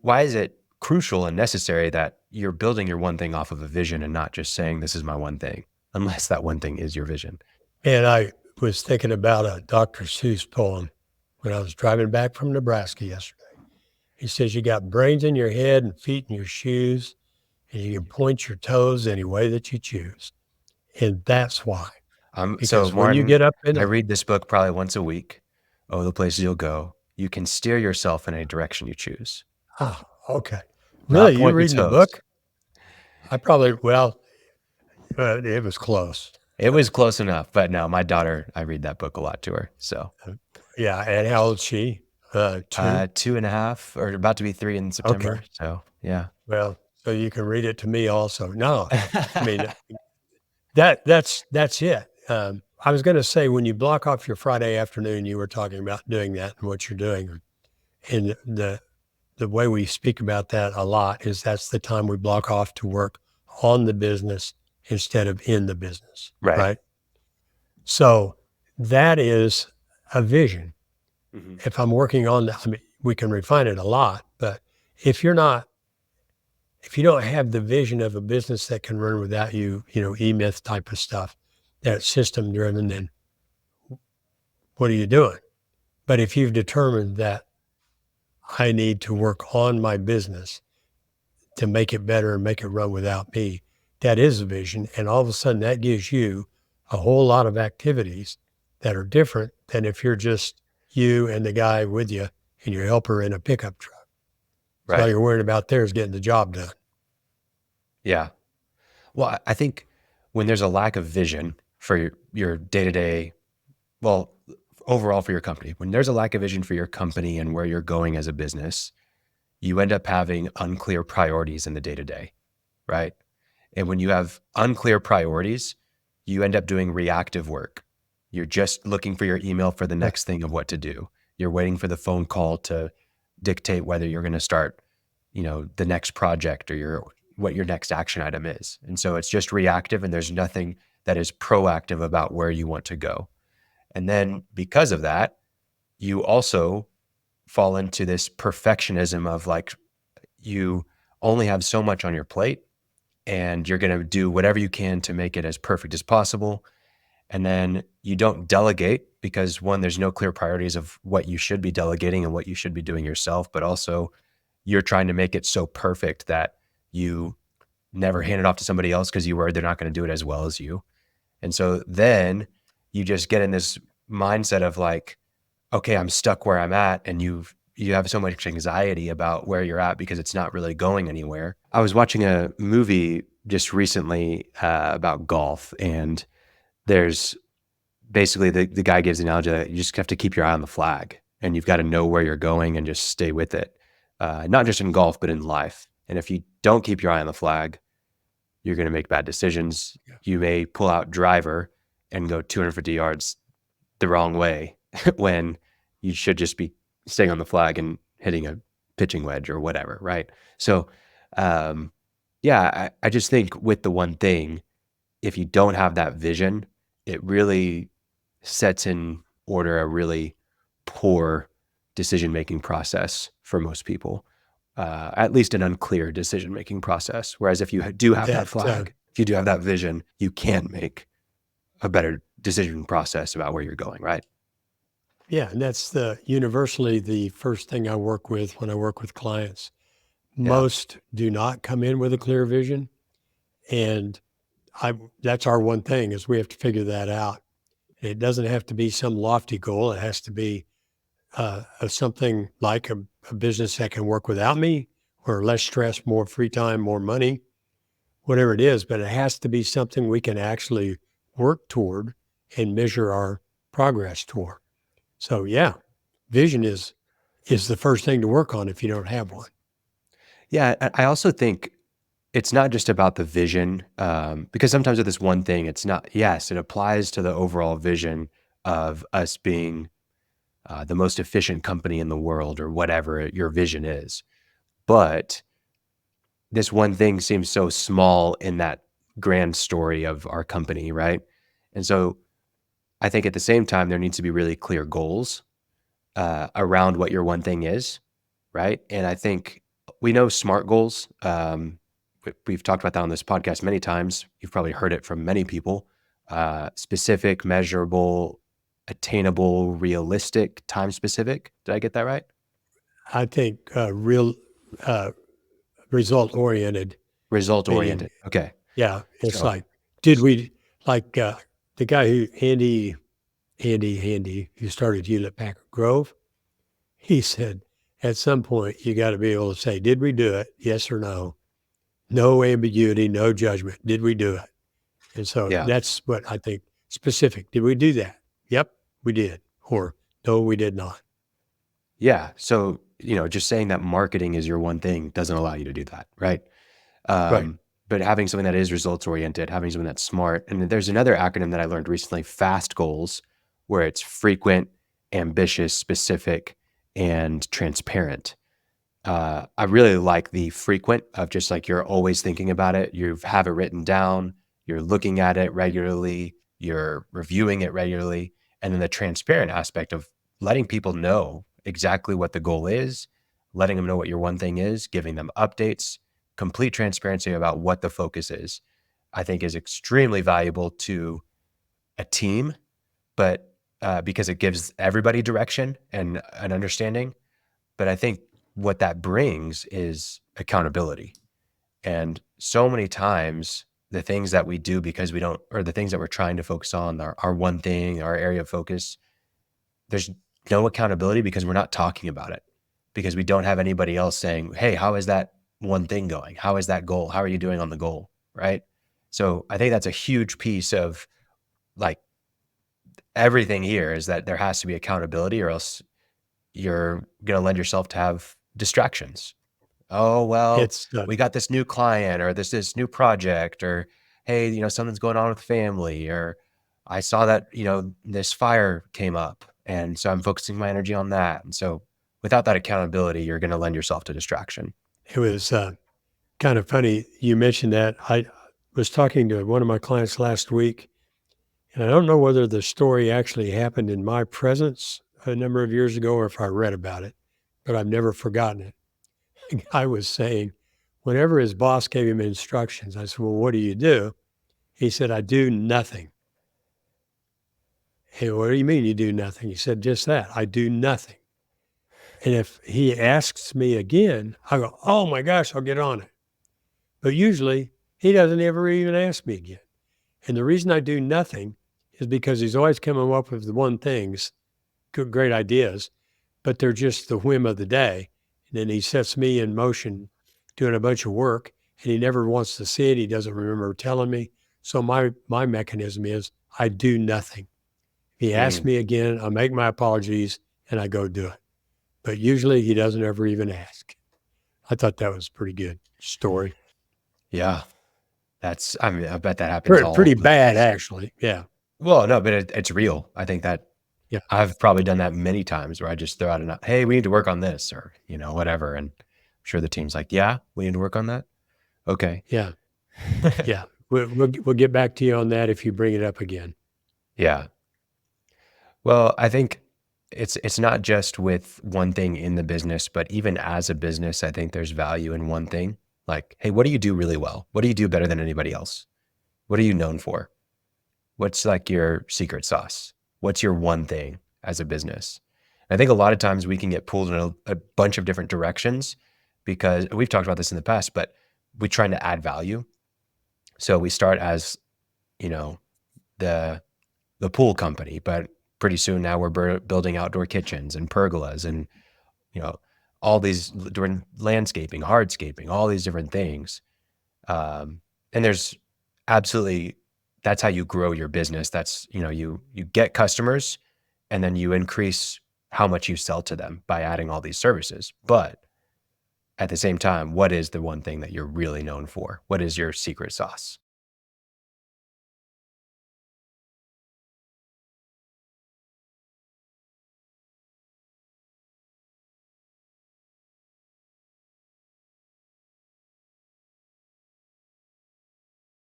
why is it crucial and necessary that you're building your one thing off of a vision and not just saying this is my one thing, unless that one thing is your vision? And I was thinking about a Dr. Seuss poem when I was driving back from Nebraska yesterday. He says, you got brains in your head and feet in your shoes, and you can point your toes any way that you choose. And that's why. So Because when you Martin, get up in I the, read this book probably once a week. Oh, the places you'll go. You can steer yourself in a direction you choose, okay. not Really, you point your reading the toes. book? It was close. It was close enough, but no, my daughter, I read that book a lot to her. So Yeah. And how old's she? 2? 2.5 or about to be 3 in Okay. September. So yeah. Well, so you can read it to me also. No, I mean, that's it. I was going to say, when you block off your Friday afternoon, you were talking about doing that and what you're doing. And the way we speak about that a lot is that's the time we block off to work on the business instead of in the business, Right. right? So that is a vision. Mhm. If I'm working on that, I mean, we can refine it a lot, but if you're not, if you don't have the vision of a business that can run without you, E-Myth type of stuff, that's system driven, then what are you doing? But if you've determined that I need to work on my business to make it better and make it run without me, that is a vision. And all of a sudden that gives you a whole lot of activities that are different than if you're just you and the guy with you and your helper in a pickup truck. So all Right. you're worried about there is getting the job done. Yeah. Well, I think when there's a lack of vision for your day-to-day, well, overall for your company, when there's a lack of vision for your company and where you're going as a business, you end up having unclear priorities in the day-to-day, right? And when you have unclear priorities, you end up doing reactive work. You're just looking for your email for the next thing of what to do. You're waiting for the phone call to dictate whether you're going to start, the next project or what your next action item is. And so it's just reactive, and there's nothing that is proactive about where you want to go. And then because of that, you also fall into this perfectionism of like, you only have so much on your plate and you're going to do whatever you can to make it as perfect as possible. And then you don't delegate because, one, there's no clear priorities of what you should be delegating and what you should be doing yourself, but also you're trying to make it so perfect that you never hand it off to somebody else because you worry they're not going to do it as well as you. And so then you just get in this mindset of like, okay, I'm stuck where I'm at, and you have so much anxiety about where you're at because it's not really going anywhere. I was watching a movie just recently about golf, and there's basically the guy gives the analogy that you just have to keep your eye on the flag, and you've got to know where you're going and just stay with it, not just in golf, but in life. And if you don't keep your eye on the flag, you're going to make bad decisions. Yeah. You may pull out driver and go 250 yards the wrong way when you should just be staying on the flag and hitting a pitching wedge or whatever, right? So, I just think with the one thing, if you don't have that vision, it really sets in order a really poor decision-making process for most people, at least an unclear decision-making process. Whereas if you do have that flag, if you do have that vision, you can make a better decision process about where you're going, right? Yeah, and that's universally the first thing I work with when I work with clients. Yeah. Most do not come in with a clear vision, and that's our one thing is we have to figure that out. It doesn't have to be some lofty goal. It has to be something like a business that can work without me, or less stress, more free time, more money, whatever it is. But it has to be something we can actually work toward and measure our progress toward. So yeah, vision is the first thing to work on if you don't have one. Yeah, I also think it's not just about the vision, because sometimes with this one thing, it's not. Yes, it applies to the overall vision of us being the most efficient company in the world or whatever your vision is. But this one thing seems so small in that grand story of our company, right? And so I think at the same time, there needs to be really clear goals around what your one thing is, right? And I think we know SMART goals. We've talked about that on this podcast many times. You've probably heard it from many people. Specific, measurable, attainable, realistic, time specific. Did I get that right? I think real result oriented, Result meaning, oriented. Okay. yeah, it's So like, did we, like the guy who, Andy, who started Hewlett Packard Grove, he said, at some point, you got to be able to say, did we do it? Yes or no? No ambiguity, no judgment. Did we do it? And so yeah. that's what I think specific. Did we do that? Yep, we did. Or no, we did not. Yeah. So, just saying that marketing is your one thing doesn't allow you to do that, right? Right. But having something that is results oriented, having something that's smart. And there's another acronym that I learned recently, FAST goals, where it's frequent, ambitious, specific, and transparent. I really like the frequent of just like you're always thinking about it. You have it written down, you're looking at it regularly, you're reviewing it regularly. And then the transparent aspect of letting people know exactly what the goal is, letting them know what your one thing is, giving them updates, complete transparency about what the focus is, I think is extremely valuable to a team, but because it gives everybody direction and an understanding. But I think what that brings is accountability. And so many times the things that we do because we don't, or the things that we're trying to focus on, our one thing, our area of focus, there's no accountability because we're not talking about it, because we don't have anybody else saying, hey, how is that one thing going? How is that goal? How are you doing on the goal? Right. So I think that's a huge piece of like everything here is that there has to be accountability, or else you're going to lend yourself to have distractions. Oh, well, It's we got this new client, or this new project, or hey, something's going on with family, or I saw that, this fire came up. And so I'm focusing my energy on that. And so without that accountability, you're going to lend yourself to distraction. it was kind of funny you mentioned that. I was talking to one of my clients last week, and I don't know whether the story actually happened in my presence a number of years ago or if I read about it, but I've never forgotten it. The guy was saying, whenever his boss gave him instructions, I said, well, what do you do? He said, I do nothing. Hey, what do you mean you do nothing? He said, just that. I do nothing. And if he asks me again, I go, oh my gosh, I'll get on it. But usually he doesn't ever even ask me again. And the reason I do nothing is because he's always coming up with the one things, good, great ideas, but they're just the whim of the day. And then he sets me in motion doing a bunch of work, and he never wants to see it. He doesn't remember telling me. So my mechanism is I do nothing. He asks Mm, me again, I make my apologies, and I go do it. But usually he doesn't ever even ask. I thought that was a pretty good story. yeah. I mean, I bet that happens Pretty all the bad, actually. Yeah. well, no, but it's real. I think that Yeah. I've probably done that many times where I just throw out hey, we need to work on this, or, whatever. And I'm sure the team's like, yeah, we need to work on that. Okay. Yeah. Yeah. We'll get back to you on that if you bring it up again. Yeah. Well, I think it's not just with one thing in the business, but even as a business, I think there's value in one thing. Like, hey, what do you do really well? What do you do better than anybody else? What are you known for? What's like your secret sauce? What's your one thing as a business? I think a lot of times we can get pulled in a bunch of different directions because we've talked about this in the past, but we're trying to add value. So we start as, you know, the pool company, but pretty soon now we're building outdoor kitchens and pergolas and, you know, all these doing landscaping, hardscaping, all these different things. And there's absolutely, that's how you grow your business. That's, you get customers and then you increase how much you sell to them by adding all these services. But at the same time, what is the one thing that you're really known for? What is your secret sauce?